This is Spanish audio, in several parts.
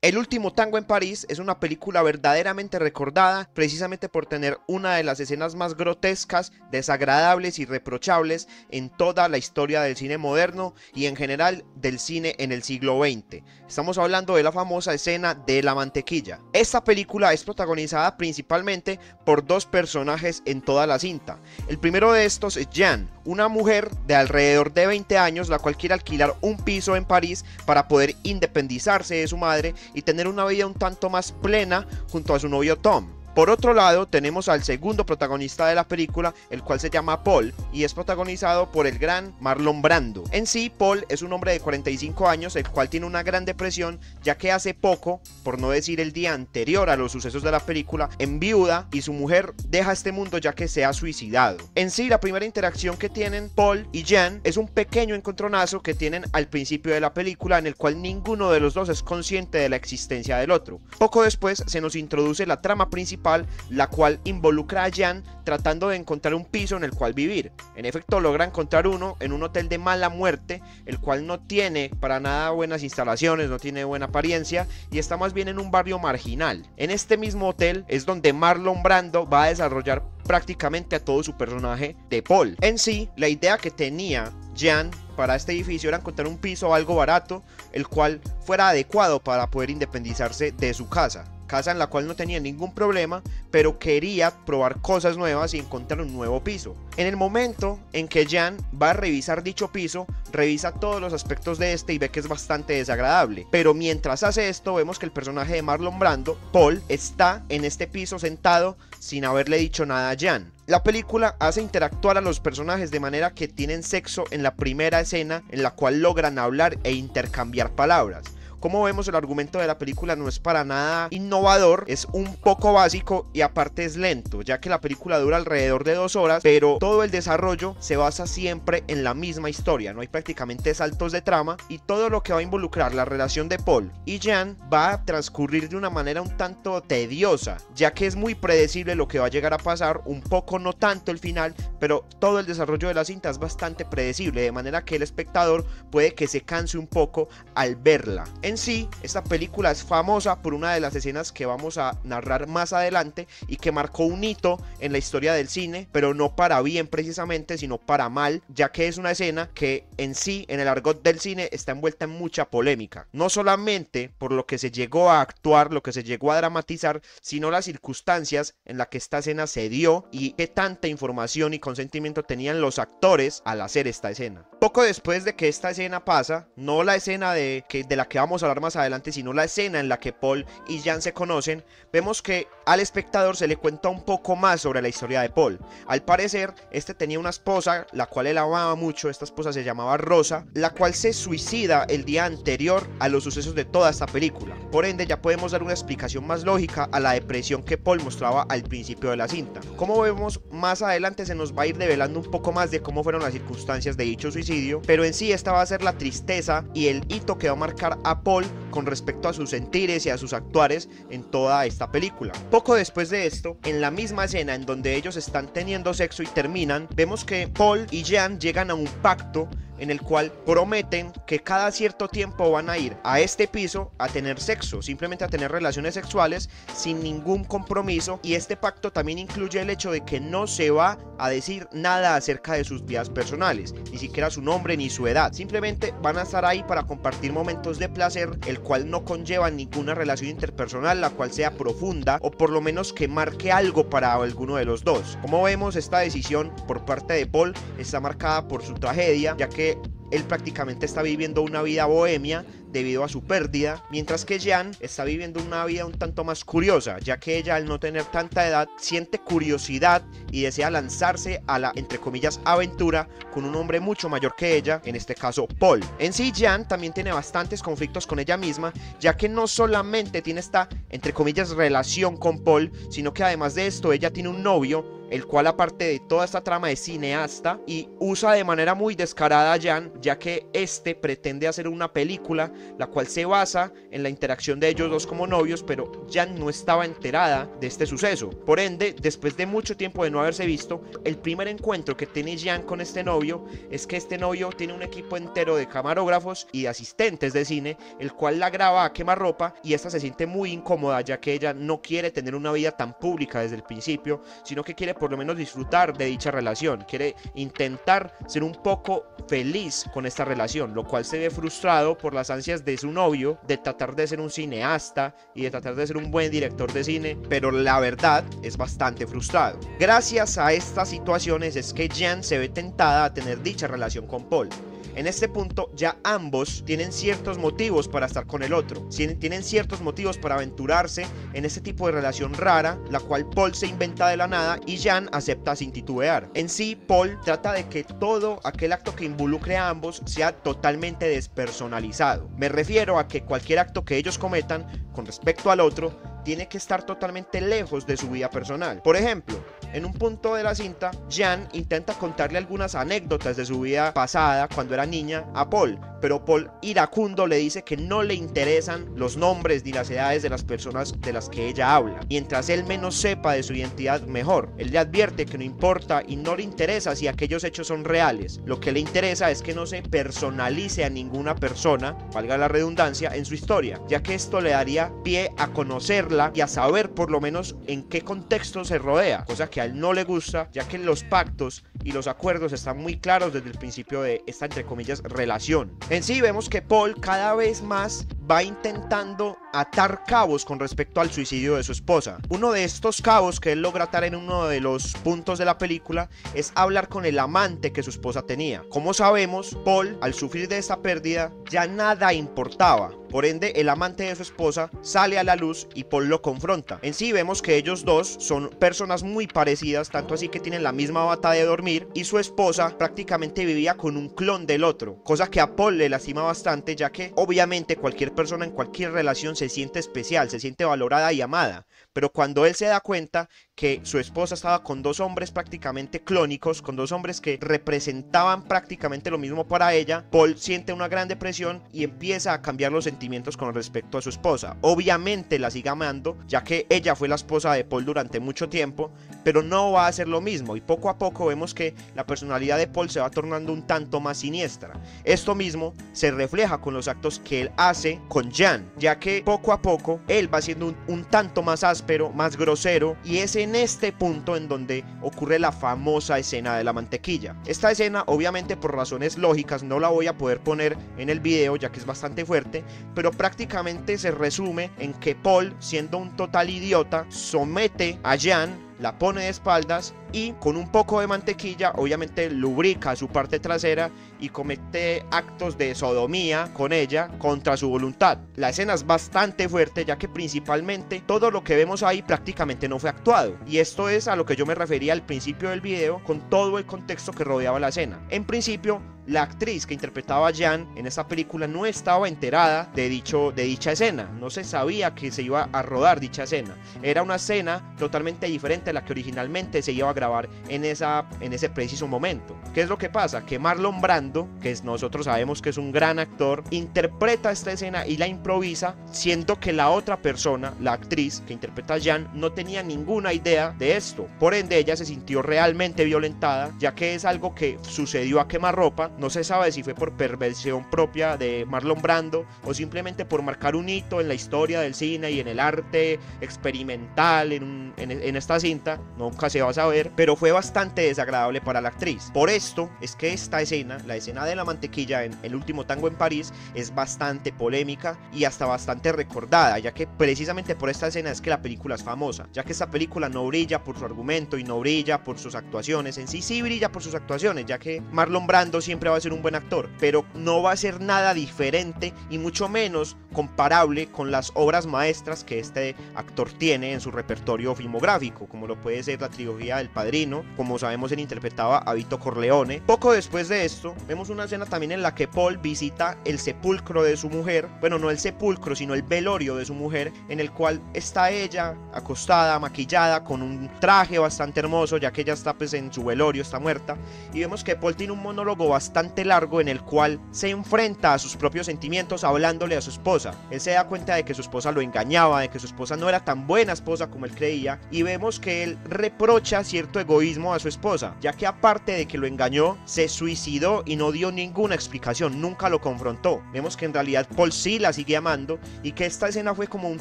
El último tango en París es una película verdaderamente recordada precisamente por tener una de las escenas más grotescas, desagradables y reprochables en toda la historia del cine moderno y en general del cine en el siglo XX. Estamos hablando de la famosa escena de la mantequilla. Esta película es protagonizada principalmente por dos personajes en toda la cinta. El primero de estos es Jeanne, una mujer de alrededor de 20 años, la cual quiere alquilar un piso en París para poder independizarse de su madre y tener una vida un tanto más plena junto a su novio Tom. Por otro lado, tenemos al segundo protagonista de la película, el cual se llama Paul, y es protagonizado por el gran Marlon Brando. En sí, Paul es un hombre de 45 años, el cual tiene una gran depresión, ya que hace poco, por no decir el día anterior a los sucesos de la película, enviuda y su mujer deja este mundo ya que se ha suicidado. En sí, la primera interacción que tienen Paul y Jeanne es un pequeño encontronazo que tienen al principio de la película, en el cual ninguno de los dos es consciente de la existencia del otro. Poco después se nos introduce la trama principal, la cual involucra a Jeanne tratando de encontrar un piso en el cual vivir. En efecto, logra encontrar uno en un hotel de mala muerte, el cual no tiene para nada buenas instalaciones, no tiene buena apariencia y está más bien en un barrio marginal. En este mismo hotel es donde Marlon Brando va a desarrollar prácticamente a todo su personaje de Paul. En sí, la idea que tenía Jeanne para este edificio era encontrar un piso algo barato, el cual fuera adecuado para poder independizarse de su casa en la cual no tenía ningún problema, pero quería probar cosas nuevas y encontrar un nuevo piso. En el momento en que Jeanne va a revisar dicho piso, revisa todos los aspectos de este y ve que es bastante desagradable. Pero mientras hace esto, vemos que el personaje de Marlon Brando, Paul, está en este piso sentado sin haberle dicho nada a Jeanne. La película hace interactuar a los personajes de manera que tienen sexo en la primera escena, en la cual logran hablar e intercambiar palabras. Como vemos, el argumento de la película no es para nada innovador, es un poco básico y aparte es lento, ya que la película dura alrededor de 2 horas, pero todo el desarrollo se basa siempre en la misma historia, no hay prácticamente saltos de trama y todo lo que va a involucrar la relación de Paul y Jeanne va a transcurrir de una manera un tanto tediosa, ya que es muy predecible lo que va a llegar a pasar, un poco no tanto el final, pero todo el desarrollo de la cinta es bastante predecible, de manera que el espectador puede que se canse un poco al verla. En sí, esta película es famosa por una de las escenas que vamos a narrar más adelante y que marcó un hito en la historia del cine, pero no para bien precisamente, sino para mal, ya que es una escena que en sí, en el argot del cine, está envuelta en mucha polémica. No solamente por lo que se llegó a actuar, lo que se llegó a dramatizar, sino las circunstancias en las que esta escena se dio y qué tanta información y consentimiento tenían los actores al hacer esta escena. Poco después de que esta escena pasa, no la escena de la que vamos a hablar más adelante, sino la escena en la que Paul y Jeanne se conocen, vemos que al espectador se le cuenta un poco más sobre la historia de Paul. Al parecer, este tenía una esposa, la cual él amaba mucho, esta esposa se llamaba Rosa, la cual se suicida el día anterior a los sucesos de toda esta película. Por ende, ya podemos dar una explicación más lógica a la depresión que Paul mostraba al principio de la cinta. Como vemos, más adelante se nos va a ir develando un poco más de cómo fueron las circunstancias de dicho suicidio, pero en sí esta va a ser la tristeza y el hito que va a marcar a Paul con respecto a sus sentires y a sus actuares en toda esta película. Poco después de esto, en la misma escena en donde ellos están teniendo sexo y terminan, vemos que Paul y Jeanne llegan a un pacto en el cual prometen que cada cierto tiempo van a ir a este piso a tener sexo, simplemente a tener relaciones sexuales sin ningún compromiso, y este pacto también incluye el hecho de que no se va a decir nada acerca de sus vidas personales, ni siquiera su nombre ni su edad, simplemente van a estar ahí para compartir momentos de placer, el cual no conlleva ninguna relación interpersonal la cual sea profunda o por lo menos que marque algo para alguno de los dos. Como vemos, esta decisión por parte de Paul está marcada por su tragedia, ya que él prácticamente está viviendo una vida bohemia debido a su pérdida, mientras que Jeanne está viviendo una vida un tanto más curiosa, ya que ella, al no tener tanta edad, siente curiosidad y desea lanzarse a la, entre comillas, aventura con un hombre mucho mayor que ella, en este caso Paul. En sí, Jeanne también tiene bastantes conflictos con ella misma, ya que no solamente tiene esta, entre comillas, relación con Paul, sino que además de esto ella tiene un novio, el cual, aparte de toda esta trama, es cineasta y usa de manera muy descarada a Jeanne, ya que este pretende hacer una película la cual se basa en la interacción de ellos dos como novios, pero Jan no estaba enterada de este suceso. Por ende, después de mucho tiempo de no haberse visto, el primer encuentro que tiene Jan con este novio es que este novio tiene un equipo entero de camarógrafos y de asistentes de cine, el cual la graba a quemarropa, y esta se siente muy incómoda, ya que ella no quiere tener una vida tan pública desde el principio, sino que quiere por lo menos disfrutar de dicha relación, quiere intentar ser un poco feliz con esta relación, lo cual se ve frustrado por las ansias de su novio de tratar de ser un cineasta y de tratar de ser un buen director de cine, pero la verdad es bastante frustrado. Gracias a estas situaciones es que Jan se ve tentada a tener dicha relación con Paul. En este punto ya ambos tienen ciertos motivos para estar con el otro, tienen ciertos motivos para aventurarse en este tipo de relación rara, la cual Paul se inventa de la nada y Jan acepta sin titubear. En sí, Paul trata de que todo aquel acto que involucre a ambos sea totalmente despersonalizado. Me refiero a que cualquier acto que ellos cometan con respecto al otro tiene que estar totalmente lejos de su vida personal. Por ejemplo, en un punto de la cinta, Jan intenta contarle algunas anécdotas de su vida pasada cuando era niña a Paul, pero Paul, iracundo, le dice que no le interesan los nombres ni las edades de las personas de las que ella habla. Mientras él menos sepa de su identidad, mejor. Él le advierte que no importa y no le interesa si aquellos hechos son reales. Lo que le interesa es que no se personalice a ninguna persona, valga la redundancia, en su historia, ya que esto le daría pie a conocerla y a saber por lo menos en qué contexto se rodea, cosa que a él no le gusta, ya que los pactos y los acuerdos están muy claros desde el principio de esta, entre comillas, relación. En sí vemos que Paul cada vez más va intentando atar cabos con respecto al suicidio de su esposa. Uno de estos cabos que él logra atar en uno de los puntos de la película es hablar con el amante que su esposa tenía. Como sabemos, Paul, al sufrir de esta pérdida, ya nada importaba. Por ende, el amante de su esposa sale a la luz y Paul lo confronta. En sí vemos que ellos dos son personas muy parecidas, tanto así que tienen la misma bata de dormir, y su esposa prácticamente vivía con un clon del otro, cosa que a Paul le lastima bastante, ya que obviamente cualquier persona en cualquier relación se siente especial, se siente valorada y amada, pero cuando él se da cuenta que su esposa estaba con dos hombres prácticamente clónicos, con dos hombres que representaban prácticamente lo mismo para ella, Paul siente una gran depresión y empieza a cambiar los sentimientos con respecto a su esposa. Obviamente la sigue amando, ya que ella fue la esposa de Paul durante mucho tiempo, pero no va a ser lo mismo, y poco a poco vemos que la personalidad de Paul se va tornando un tanto más siniestra. Esto mismo se refleja con los actos que él hace con Jan, ya que poco a poco él va siendo un tanto más áspero, más grosero, y es en este punto en donde ocurre la famosa escena de la mantequilla. Esta escena, obviamente por razones lógicas, no la voy a poder poner en el video ya que es bastante fuerte, pero prácticamente se resume en que Paul, siendo un total idiota, somete a Jan, la pone de espaldas y con un poco de mantequilla obviamente lubrica su parte trasera y comete actos de sodomía con ella contra su voluntad. La escena es bastante fuerte, ya que principalmente todo lo que vemos ahí prácticamente no fue actuado, y esto es a lo que yo me refería al principio del video con todo el contexto que rodeaba la escena. En principio, la actriz que interpretaba a Jan en esta película no estaba enterada de dicha escena, no se sabía que se iba a rodar dicha escena. Era una escena totalmente diferente a la que originalmente se iba a grabar en ese preciso momento. ¿Qué es lo que pasa? Que Marlon Brando, que nosotros sabemos que es un gran actor, interpreta esta escena y la improvisa, siendo que la otra persona, la actriz que interpreta a Jan, no tenía ninguna idea de esto. Por ende, ella se sintió realmente violentada, ya que es algo que sucedió a quemarropa. No se sabe si fue por perversión propia de Marlon Brando o simplemente por marcar un hito en la historia del cine y en el arte experimental en esta cinta. Nunca se va a saber, pero fue bastante desagradable para la actriz. Por esto es que esta escena, la escena de la mantequilla en El último tango en París, es bastante polémica y hasta bastante recordada, ya que precisamente por esta escena es que la película es famosa, ya que esta película no brilla por su argumento y no brilla por sus actuaciones. En sí sí brilla por sus actuaciones, ya que Marlon Brando siempre va a ser un buen actor, pero no va a ser nada diferente y mucho menos comparable con las obras maestras que este actor tiene en su repertorio filmográfico, como lo puede ser la trilogía del Padrino. Como sabemos, él interpretaba a Vito Corleone. Poco después de esto vemos una escena también en la que Paul visita el sepulcro de su mujer, bueno, no el sepulcro sino el velorio de su mujer, en el cual está ella acostada, maquillada, con un traje bastante hermoso, ya que ella está pues en su velorio, está muerta, y vemos que Paul tiene un monólogo bastante bastante largo en el cual se enfrenta a sus propios sentimientos hablándole a su esposa. Él se da cuenta de que su esposa lo engañaba, de que su esposa no era tan buena esposa como él creía, y vemos que él reprocha cierto egoísmo a su esposa, ya que aparte de que lo engañó, se suicidó y no dio ninguna explicación, nunca lo confrontó. Vemos que en realidad Paul sí la sigue amando y que esta escena fue como un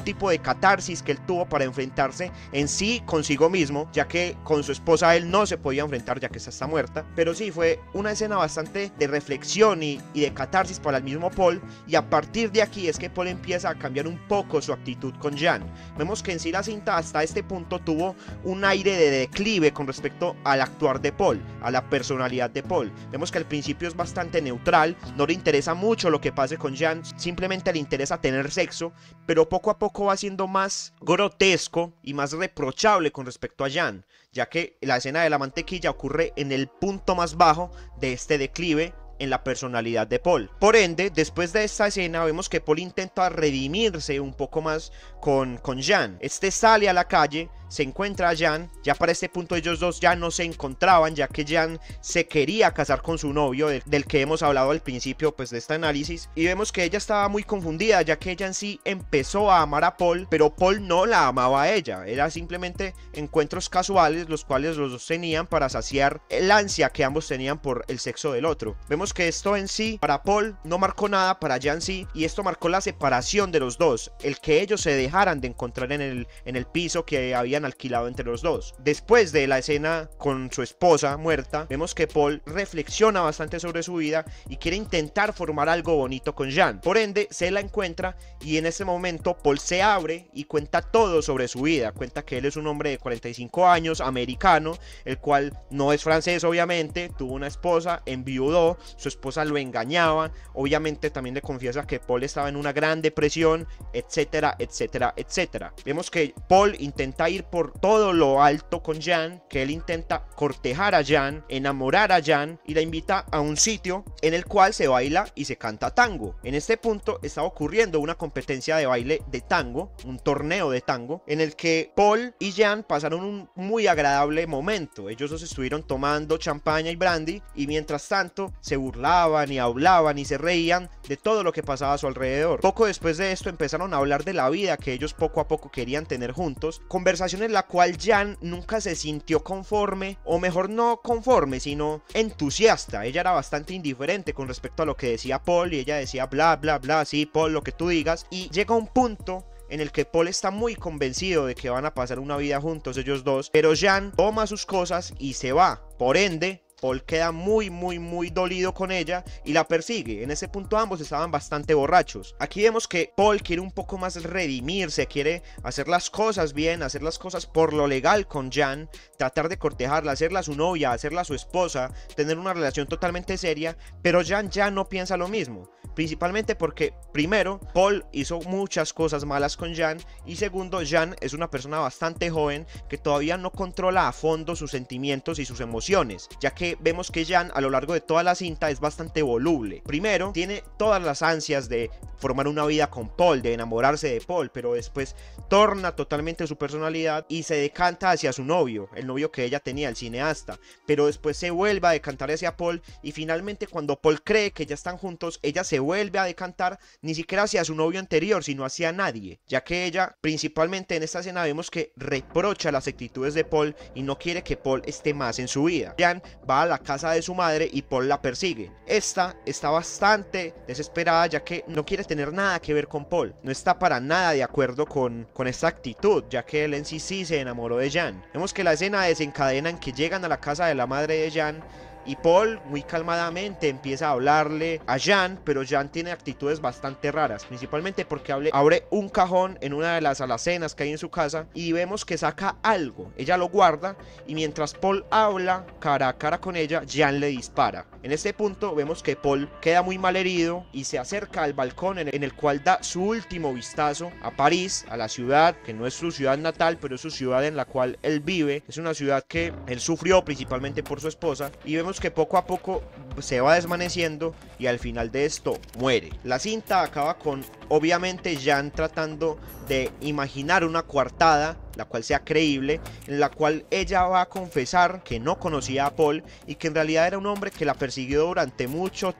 tipo de catarsis que él tuvo para enfrentarse en sí consigo mismo, ya que con su esposa él no se podía enfrentar ya que esta está muerta. Pero sí, fue una escena bastante de reflexión y de catarsis para el mismo Paul, y a partir de aquí es que Paul empieza a cambiar un poco su actitud con Jan. Vemos que en sí la cinta hasta este punto tuvo un aire de declive con respecto al actuar de Paul, a la personalidad de Paul. Vemos que al principio es bastante neutral, no le interesa mucho lo que pase con Jan, simplemente le interesa tener sexo, pero poco a poco va siendo más grotesco y más reprochable con respecto a Jan, ya que la escena de la mantequilla ocurre en el punto más bajo de este declive en la personalidad de Paul. Por ende, después de esta escena vemos que Paul intenta redimirse un poco más con Jan. Este sale a la calle, se encuentra a Jan. Ya para este punto ellos dos ya no se encontraban, ya que Jan se quería casar con su novio, del que hemos hablado al principio pues de este análisis, y vemos que ella estaba muy confundida, ya que ella en sí empezó a amar a Paul, pero Paul no la amaba a ella. Era simplemente encuentros casuales los cuales los dos tenían para saciar el ansia que ambos tenían por el sexo del otro. Vemos que esto en sí para Paul no marcó nada, para Jan sí, y esto marcó la separación de los dos, el que ellos se dejaran de encontrar en el piso que habían alquilado entre los dos. Después de la escena con su esposa muerta, vemos que Paul reflexiona bastante sobre su vida y quiere intentar formar algo bonito con Jan. Por ende, se la encuentra y en ese momento Paul se abre y cuenta todo sobre su vida. Cuenta que él es un hombre de 45 años, americano, el cual no es francés obviamente, tuvo una esposa, enviudó, su esposa lo engañaba, obviamente también le confiesa que Paul estaba en una gran depresión, etcétera, etcétera, etcétera. Vemos que Paul intenta ir por todo lo alto con Jan, que él intenta cortejar a Jan, enamorar a Jan y la invita a un sitio en el cual se baila y se canta tango. En este punto estaba ocurriendo una competencia de baile de tango, un torneo de tango, en el que Paul y Jan pasaron un muy agradable momento. Ellos dos estuvieron tomando champaña y brandy y mientras tanto se burlaban y hablaban y se reían de todo lo que pasaba a su alrededor. Poco después de esto empezaron a hablar de la vida que ellos poco a poco querían tener juntos, conversación en la cual Jan nunca se sintió conforme, o mejor no conforme, sino entusiasta. Ella era bastante indiferente con respecto a lo que decía Paul y ella decía bla bla bla, sí Paul, lo que tú digas, y llega un punto en el que Paul está muy convencido de que van a pasar una vida juntos ellos dos, pero Jan toma sus cosas y se va. Por ende, Paul queda muy dolido con ella y la persigue. En ese punto ambos estaban bastante borrachos. Aquí vemos que Paul quiere un poco más redimirse, quiere hacer las cosas bien, hacer las cosas por lo legal con Jan, tratar de cortejarla, hacerla su novia, hacerla su esposa, tener una relación totalmente seria, pero Jan ya no piensa lo mismo. Principalmente porque, primero, Paul hizo muchas cosas malas con Jan, y segundo, Jan es una persona bastante joven que todavía no controla a fondo sus sentimientos y sus emociones, ya que vemos que Jan a lo largo de toda la cinta es bastante voluble. Primero, tiene todas las ansias de formar una vida con Paul, de enamorarse de Paul, pero después torna totalmente su personalidad y se decanta hacia su novio, el novio que ella tenía, el cineasta, pero después se vuelve a decantar hacia Paul y finalmente cuando Paul cree que ya están juntos, ella se vuelve a decantar ni siquiera hacia su novio anterior, sino hacia nadie, ya que ella, principalmente en esta escena, vemos que reprocha las actitudes de Paul y no quiere que Paul esté más en su vida. Jan va a la casa de su madre y Paul la persigue. Esta está bastante desesperada ya que no quiere tener nada que ver con Paul, no está para nada de acuerdo con esta actitud, ya que él en sí se enamoró de Jan. Vemos que la escena desencadena en que llegan a la casa de la madre de Jan y Paul muy calmadamente empieza a hablarle a Jan, pero Jan tiene actitudes bastante raras, principalmente porque abre un cajón en una de las alacenas que hay en su casa y vemos que saca algo. Ella lo guarda y mientras Paul habla cara a cara con ella, Jan le dispara. En este punto vemos que Paul queda muy mal herido y se acerca al balcón en el cual da su último vistazo a París, a la ciudad que no es su ciudad natal, pero es su ciudad en la cual él vive. Es una ciudad que él sufrió principalmente por su esposa y vemos que poco a poco se va desvaneciendo y al final de esto muere. La cinta acaba con, obviamente, Jean tratando de imaginar una coartada, la cual sea creíble, en la cual ella va a confesar que no conocía a Paul y que en realidad era un hombre que la persiguió durante mucho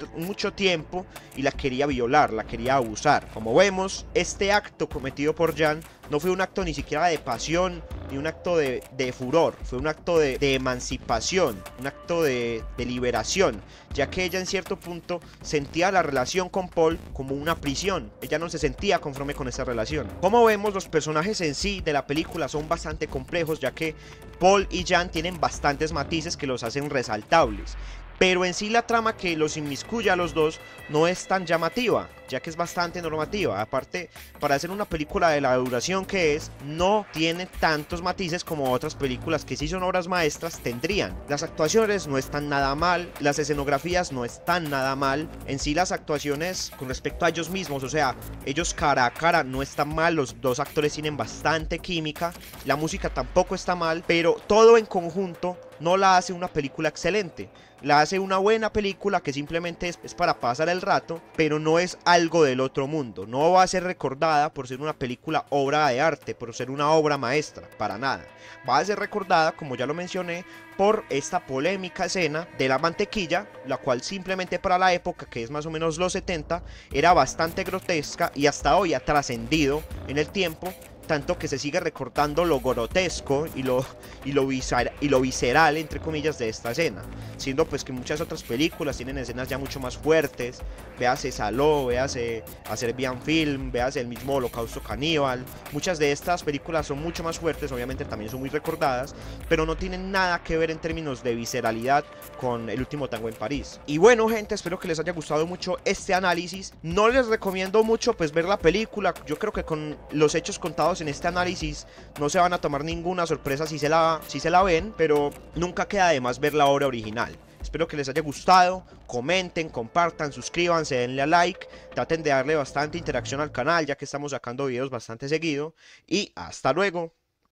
tiempo y la quería violar, la quería abusar. Como vemos, este acto cometido por Jean no fue un acto ni siquiera de pasión ni un acto de furor, fue un acto de emancipación, un acto de liberación, ya que ella en cierto punto sentía la relación con Paul como una prisión. Ella no se sentía conforme con esa relación. Como vemos, los personajes en sí de la película son bastante complejos, ya que Paul y Jean tienen bastantes matices que los hacen resaltables. Pero en sí la trama que los inmiscuye a los dos no es tan llamativa, ya que es bastante normativa. Aparte, para hacer una película de la duración que es, no tiene tantos matices como otras películas que sí son obras maestras tendrían. Las actuaciones no están nada mal, las escenografías no están nada mal. En sí las actuaciones con respecto a ellos mismos, o sea, ellos cara a cara no están mal, los dos actores tienen bastante química, la música tampoco está mal, pero todo en conjunto no la hace una película excelente. La hace una buena película que simplemente es para pasar el rato, pero no es algo del otro mundo. No va a ser recordada por ser una película obra de arte, por ser una obra maestra, para nada. Va a ser recordada, como ya lo mencioné, por esta polémica escena de la mantequilla, la cual simplemente para la época, que es más o menos los 70, era bastante grotesca y hasta hoy ha trascendido en el tiempo, tanto que se sigue recordando lo grotesco y lo visceral, entre comillas, de esta escena, siendo pues que muchas otras películas tienen escenas ya mucho más fuertes. Véase Saló, véase A Serbian Film, véase el mismo Holocausto Caníbal. Muchas de estas películas son mucho más fuertes, obviamente también son muy recordadas, pero no tienen nada que ver en términos de visceralidad con El Último Tango en París. Y bueno, gente, espero que les haya gustado mucho este análisis. No les recomiendo mucho pues ver la película. Yo creo que con los hechos contados en este análisis no se van a tomar ninguna sorpresa si se la ven, pero nunca queda de más ver la obra original. Espero que les haya gustado, comenten, compartan, suscríbanse, denle a like, traten de darle bastante interacción al canal ya que estamos sacando videos bastante seguido y hasta luego.